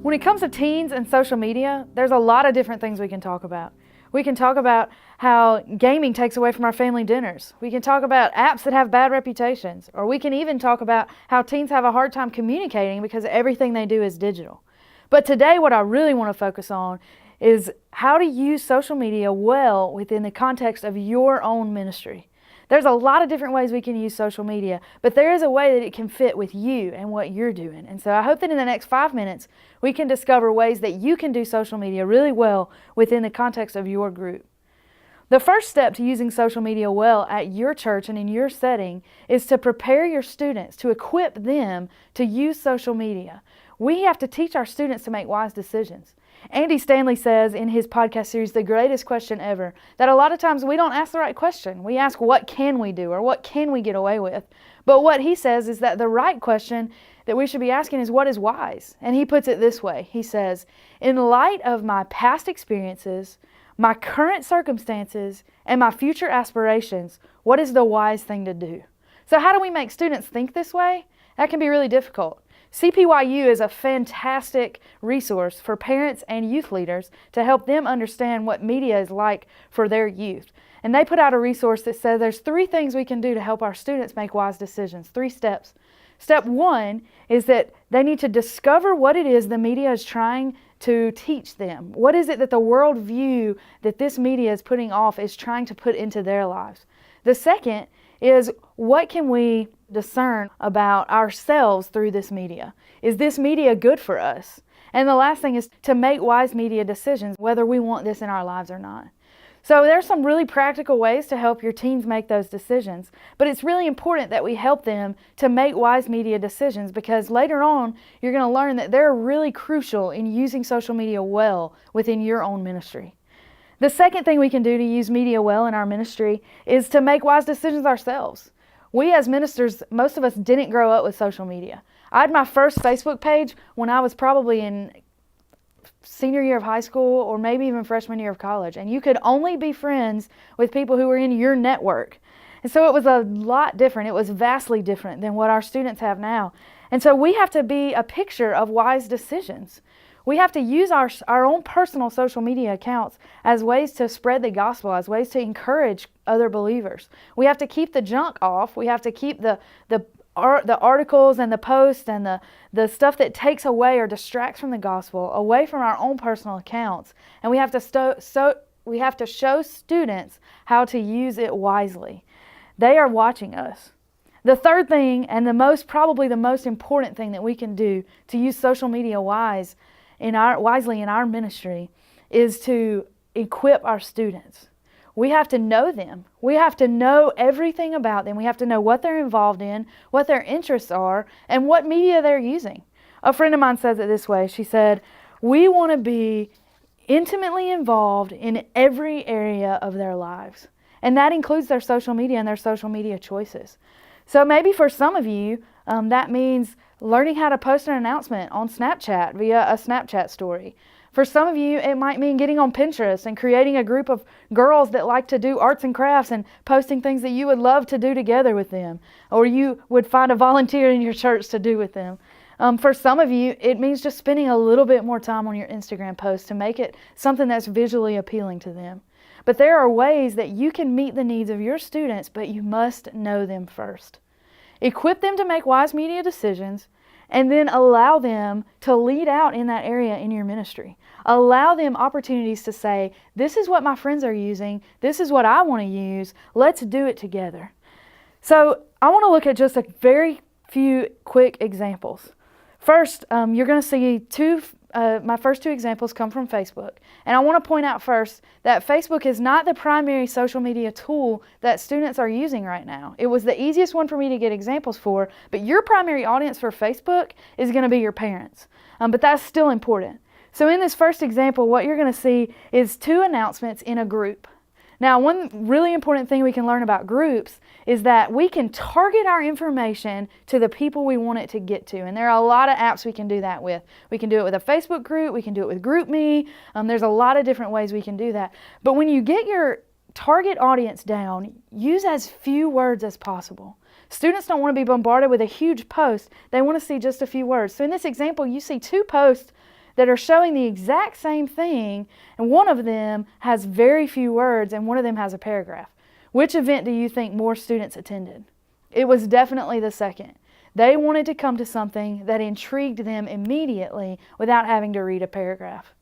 When it comes to teens and social media, there's a lot of different things we can talk about. We can talk about how gaming takes away from our family dinners. We can talk about apps that have bad reputations. Or we can even talk about how teens have a hard time communicating because everything they do is digital. But today what I really want to focus on is how to use social media well within the context of your own ministry. There's a lot of different ways we can use social media, but there is a way that it can fit with you and what you're doing. And so I hope that in the next 5 minutes, we can discover ways that you can do social media really well within the context of your group. The first step to using social media well at your church and in your setting is to prepare your students, to equip them to use social media. We have to teach our students to make wise decisions. Andy Stanley says in his podcast series, The Greatest Question Ever, that a lot of times we don't ask the right question. We ask, what can we do or what can we get away with? But what he says is that the right question that we should be asking is, what is wise? And he puts it this way. He says, in light of my past experiences, my current circumstances, and my future aspirations, what is the wise thing to do? So how do we make students think this way? That can be really difficult. CPYU is a fantastic resource for parents and youth leaders to help them understand what media is like for their youth. And they put out a resource that says there's 3 things we can do to help our students make wise decisions, 3 steps. Step 1 is that they need to discover what it is the media is trying to teach them. What is it that the worldview that this media is putting off is trying to put into their lives? The second is, what can we discern about ourselves through this media? Is this media good for us? And the last thing is to make wise media decisions, whether we want this in our lives or not. So there's some really practical ways to help your teens make those decisions, but it's really important that we help them to make wise media decisions, because later on you're going to learn that they're really crucial in using social media well within your own ministry. The second thing we can do to use media well in our ministry is to make wise decisions ourselves. We as ministers, most of us didn't grow up with social media. I had my first Facebook page when I was probably in senior year of high school or maybe even freshman year of college. And you could only be friends with people who were in your network. And so it was a lot different. It was vastly different than what our students have now. And so we have to be a picture of wise decisions. We have to use our own personal social media accounts as ways to spread the gospel, as ways to encourage other believers. We have to keep the junk off. We have to keep the articles and the posts and the stuff that takes away or distracts from the gospel away from our own personal accounts. And we have to show students how to use it wisely. They are watching us. The third thing, and probably the most important thing that we can do to use social media wisely in our ministry, is to equip our students. We have to know them. We have to know everything about them. We have to know what they're involved in, what their interests are, and what media they're using. A friend of mine says it this way. She said, we want to be intimately involved in every area of their lives. And that includes their social media and their social media choices. So maybe for some of you, that means learning how to post an announcement on Snapchat via a Snapchat story. For some of you, it might mean getting on Pinterest and creating a group of girls that like to do arts and crafts and posting things that you would love to do together with them, or you would find a volunteer in your church to do with them. For some of you, it means just spending a little bit more time on your Instagram posts to make it something that's visually appealing to them. But there are ways that you can meet the needs of your students, but you must know them first. Equip them to make wise media decisions, and then allow them to lead out in that area in your ministry. Allow them opportunities to say, this is what my friends are using, this is what I want to use, let's do it together. So I want to look at just a very few quick examples. First, you're going to see my first 2 examples come from Facebook. And I want to point out first that Facebook is not the primary social media tool that students are using right now. It was the easiest one for me to get examples for, but your primary audience for Facebook is going to be your parents. But that's still important. So in this first example, what you're going to see is 2 announcements in a group. Now, one really important thing we can learn about groups is that we can target our information to the people we want it to get to. And there are a lot of apps we can do that with. We can do it with a Facebook group. We can do it with GroupMe. There's a lot of different ways we can do that. But when you get your target audience down, use as few words as possible. Students don't want to be bombarded with a huge post. They want to see just a few words. So in this example, you see 2 posts that are showing the exact same thing, and one of them has very few words and one of them has a paragraph. Which event do you think more students attended? It was definitely the second. They wanted to come to something that intrigued them immediately without having to read a paragraph.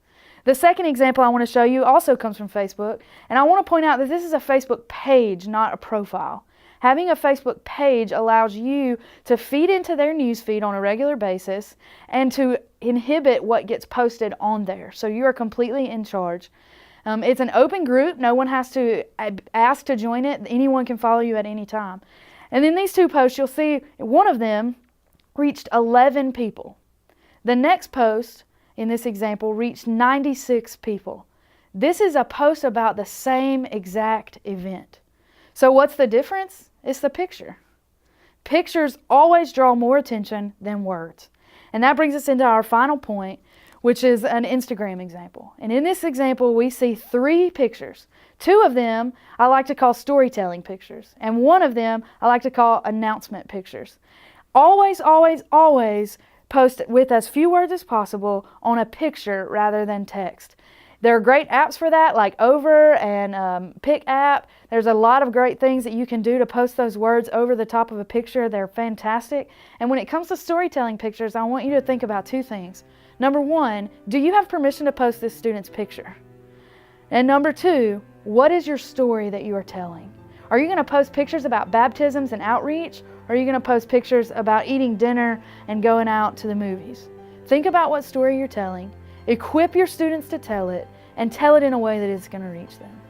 The second example I want to show you also comes from Facebook, and I want to point out that this is a Facebook page, not a profile. Having a Facebook page allows you to feed into their newsfeed on a regular basis and to inhibit what gets posted on there. So you are completely in charge. It's an open group. No one has to ask to join it. Anyone can follow you at any time. And in these two posts, you'll see one of them reached 11 people. The next post in this example reached 96 people. This is a post about the same exact event. So what's the difference? It's the picture. Pictures always draw more attention than words. And that brings us into our final point, which is an Instagram example. And in this example, we see 3 pictures. 2 of them I like to call storytelling pictures, and one of them I like to call announcement pictures. Always, always, always post with as few words as possible on a picture rather than text. There are great apps for that, like Over and Pick app. There's a lot of great things that you can do to post those words over the top of a picture. They're fantastic. And when it comes to storytelling pictures, I want you to think about 2 things. Number 1, do you have permission to post this student's picture? And number 2, what is your story that you are telling? Are you going to post pictures about baptisms and outreach? Or are you going to post pictures about eating dinner and going out to the movies? Think about what story you're telling. Equip your students to tell it, and tell it in a way that is going to reach them.